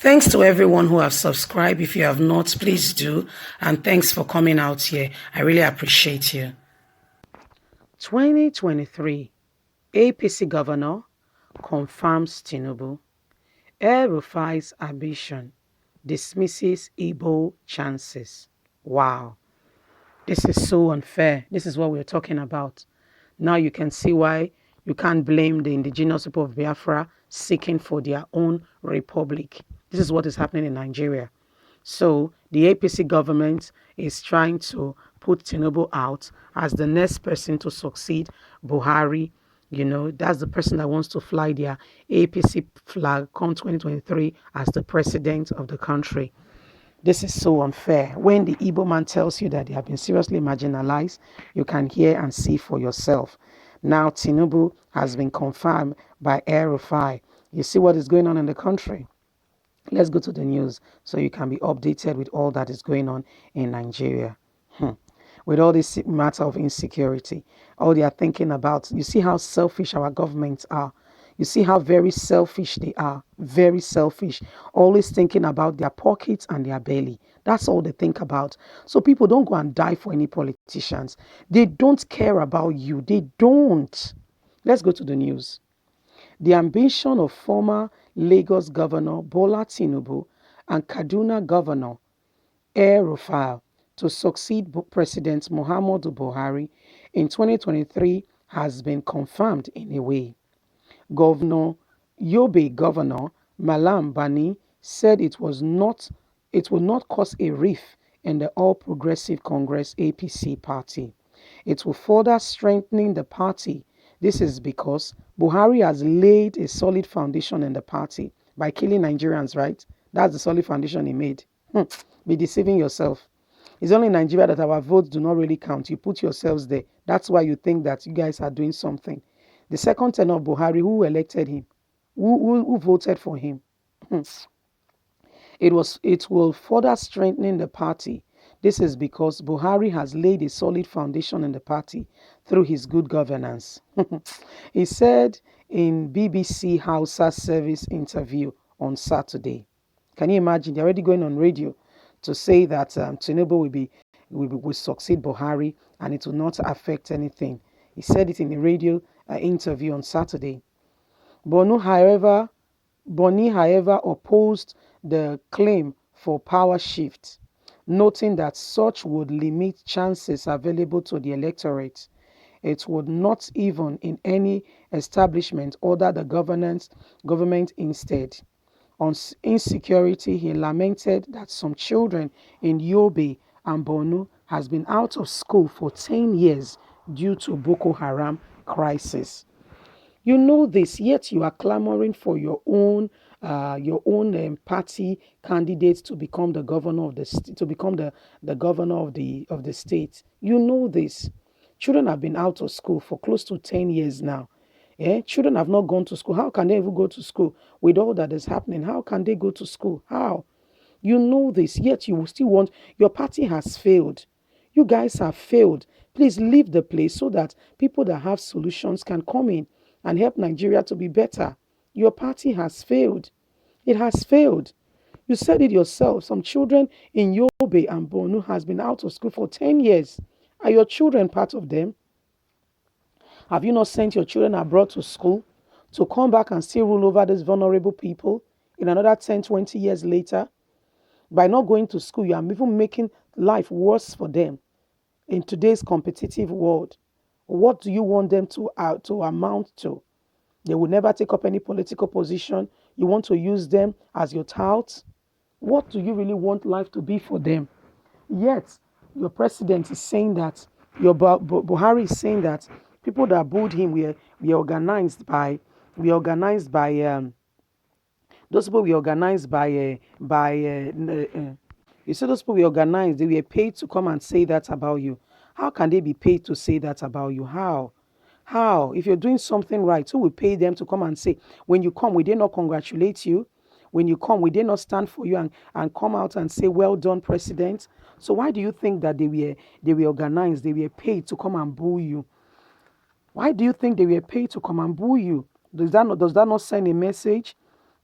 Thanks to everyone who have subscribed. If you have not, please do. And thanks for coming out here. I really appreciate you. 2023 APC governor confirms Tinubu. El-Rufai's ambition dismisses Igbo chances. Wow. This is so unfair. This is what we're talking about. Now you can see why you can't blame the indigenous people of Biafra seeking for their own republic. This is what is happening in Nigeria. So the APC government is trying to put Tinubu out as the next person to succeed Buhari. You know, that's the person that wants to fly their APC flag come 2023 as the president of the country. This is so unfair. When the Igbo man tells you that they have been seriously marginalized, you can hear and see for yourself. Now, Tinubu has been confirmed by El-Rufai. You see what is going on in the country? Let's go to the news so you can be updated with all that is going on in Nigeria. With all this matter of insecurity, all they are thinking about, you see how selfish our governments are. You see how very selfish they are. Very selfish. Always thinking about their pockets and their belly. That's all they think about. So people don't go and die for any politicians. They don't care about you. They don't. Let's go to the news. The ambition of former Lagos Governor Bola Tinubu and Kaduna Governor El-Rufai to succeed President Muhammadu Buhari in 2023 has been confirmed in a way. Governor Yobe Governor Malam Bani said it will not cause a rift in the All Progressive Congress APC party. It will further strengthen the party. This is because Buhari has laid a solid foundation in the party by killing Nigerians, right? That's the solid foundation he made. Be deceiving yourself. It's only in Nigeria that our votes do not really count. You put yourselves there. That's why you think that you guys are doing something. The second tenor of Buhari, who elected him? Who voted for him? It will further strengthen the party. This is because Buhari has laid a solid foundation in the party through his good governance. He said in BBC Hausa service interview on Saturday. Can you imagine? They're already going on radio to say that Tinubu will succeed Buhari and it will not affect anything. He said it in a radio interview on Saturday. Boni, however, opposed the claim for power shift, noting that such would limit chances available to the electorate. It would not even in any establishment order the government instead. On insecurity, he lamented that some children in Yobe and Borno has been out of school for 10 years due to Boko Haram crisis. You know this, yet you are clamoring for your own party candidates to become the governor of the governor of the state. You know this. Children have been out of school for close to 10 years now. Yeah? Children have not gone to school. How can they even go to school with all that is happening? How can they go to school? How? You know this, yet you still want, your party has failed. You guys have failed. Please leave the place so that people that have solutions can come in and help Nigeria to be better. Your party has failed. It has failed. You said it yourself. Some children in Yobe and Borno has been out of school for 10 years. Are your children part of them? Have you not sent your children abroad to school to come back and still rule over these vulnerable people in another 10, 20 years later? By not going to school, you are even making life worse for them in today's competitive world. What do you want them to amount to? They will never take up any political position. You want to use them as your touts? What do you really want life to be for them? Yet, your president is saying that, your Buhari is saying that people that booed him were organized by, those people were organized you see those people were organized, they were paid to come and say that about you. How can they be paid to say that about you? How? How? If you're doing something right, who will pay them to come and say, when you come, we did not congratulate you? When you come, we did not stand for you and come out and say, well done, President? So why do you think that they were organized, they were paid to come and boo you? Why do you think they were paid to come and boo you? Does that not send a message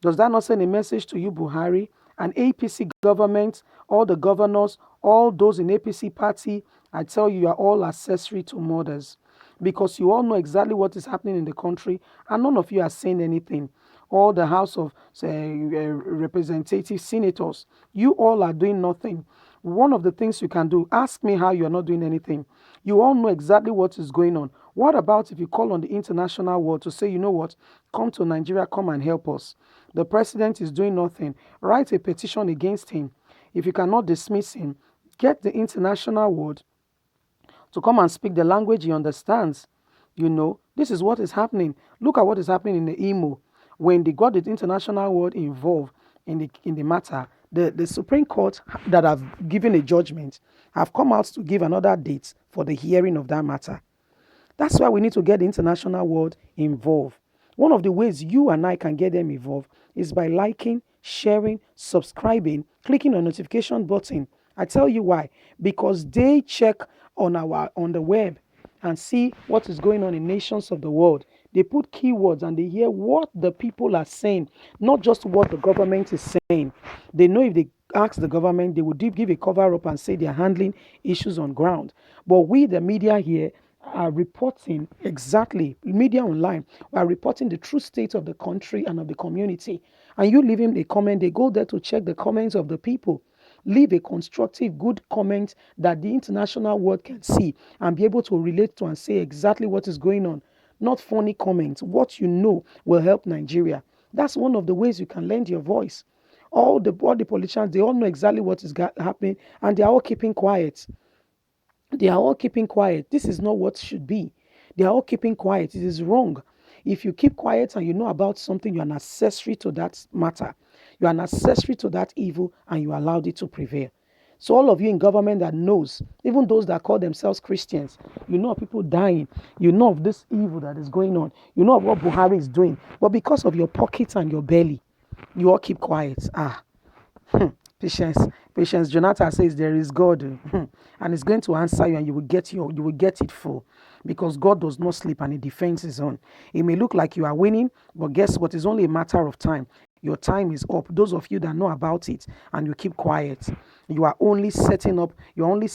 Does that not send a message to you, Buhari? An APC government, all the governors, all those in APC party, I tell you, you are all accessory to murders because you all know exactly what is happening in the country and none of you are saying anything. All the House of Representative Senators, you all are doing nothing. One of the things you can do, ask me how you're not doing anything. You all know exactly what is going on. What about if you call on the international world to say, you know what, come to Nigeria, come and help us? The president is doing nothing. Write a petition against him. If you cannot dismiss him, get the international world to come and speak the language he understands. This is what is happening. Look at what is happening in the Imo. When they got the international world involved in the matter, the Supreme Court that have given a judgment have come out to give another date for the hearing of that matter. That's why we need to get the international world involved. One of the ways you and I can get them involved is by liking, sharing, subscribing, clicking on notification button. I tell you why. Because they check on the web and see what is going on in nations of the world. They put keywords and they hear what the people are saying, not just what the government is saying. They know if they ask the government, they would give a cover up and say they are handling issues on ground. But we, the media here, are reporting exactly, media online, are reporting the true state of the country and of the community. And you leave him a comment, they go there to check the comments of the people. Leave a constructive, good comment that the international world can see and be able to relate to and say exactly what is going on. Not funny comments. What you know will help Nigeria. That's one of the ways you can lend your voice. All the politicians, they all know exactly what is happening and they are all keeping quiet. They are all keeping quiet. This is not what should be. They are all keeping quiet. It is wrong. If you keep quiet and you know about something, you're an accessory to that matter. You are an accessory to that evil and you allowed it to prevail. So all of you in government that knows, even those that call themselves Christians, you know of people dying. You know of this evil that is going on. You know of what Buhari is doing. But because of your pockets and your belly, you all keep quiet. Hmm. Patience, patience. Jonathan says there is God, and He's going to answer you, and you will get it full, because God does not sleep and He defends His own. It may look like you are winning, but guess what? It's only a matter of time. Your time is up. Those of you that know about it and you keep quiet, you are only setting up. You're only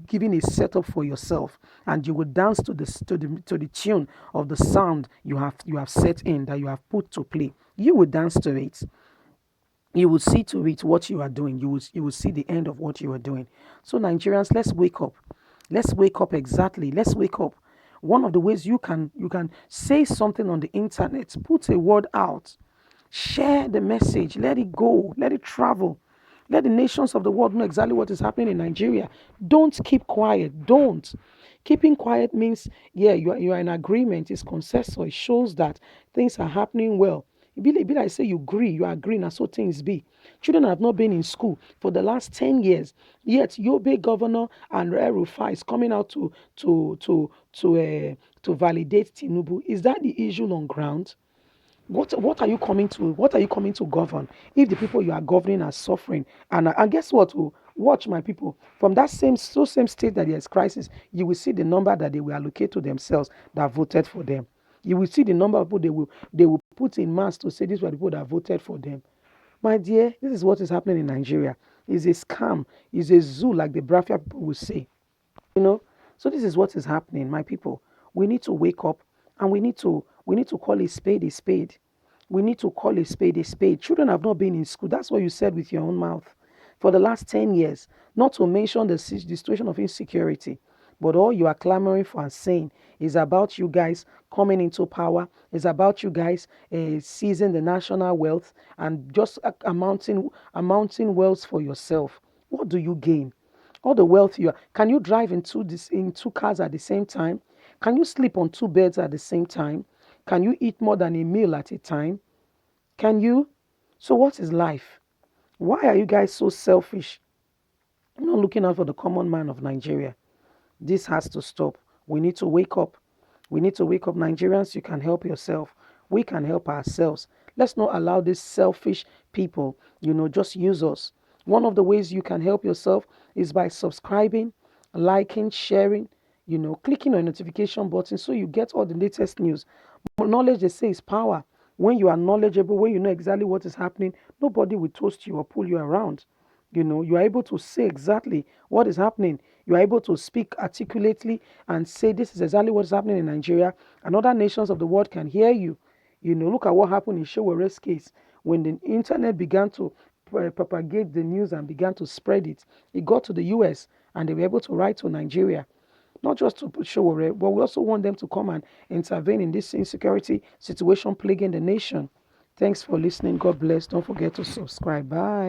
giving a setup for yourself, and you will dance to the tune of the sound you have set in that you have put to play. You will dance to it. You will see to it what you are doing. You will see the end of what you are doing. So Nigerians, let's wake up. Let's wake up exactly. Let's wake up. One of the ways you can say something on the internet, put a word out, share the message, let it go, let it travel. Let the nations of the world know exactly what is happening in Nigeria. Don't keep quiet. Don't. Keeping quiet means, yeah, you are in agreement. It's consensus. It shows that things are happening well. It be like say you agree, you are agreeing, and so things be. Children have not been in school for the last 10 years, yet Yobe governor and El-Rufai is coming out to validate Tinubu. Is that the issue on ground? What are you coming to? What are you coming to govern? If the people you are governing are suffering, and guess what? Oh, watch my people from that same state that there is crisis, you will see the number that they will allocate to themselves that voted for them. You will see the number of people they will put in mass to say these were the people that voted for them. My dear, this is what is happening in Nigeria. It's a scam. It's a zoo, like the Brafia people will say. You know, so this is what is happening, my people. We need to wake up and we need to call a spade a spade. We need to call a spade a spade. Children have not been in school. That's what you said with your own mouth for the last 10 years, not to mention the situation of insecurity. But all you are clamoring for and saying is about you guys coming into power, is about you guys seizing the national wealth and just amounting wealth for yourself. What do you gain? All the wealth you are. Can you drive in two cars at the same time? Can you sleep on two beds at the same time? Can you eat more than a meal at a time? Can you? So what is life? Why are you guys so selfish? You're not looking out for the common man of Nigeria. This has to stop. We need to wake up. We need to wake up. Nigerians, you can help yourself. We can help ourselves. Let's not allow these selfish people, just use us. One of the ways you can help yourself is by subscribing, liking, sharing, clicking on the notification button so you get all the latest news. Knowledge, they say, is power. When you are knowledgeable, when you know exactly what is happening, nobody will toast you or pull you around. You are able to say exactly what is happening. You are able to speak articulately and say this is exactly what is happening in Nigeria, and other nations of the world can hear you. Look at what happened in Showere's case when the internet began to propagate the news and began to spread it. It got to the US and they were able to write to Nigeria, not just to Showore, but we also want them to come and intervene in this insecurity situation plaguing the nation. Thanks for listening. God bless. Don't forget to subscribe. Bye.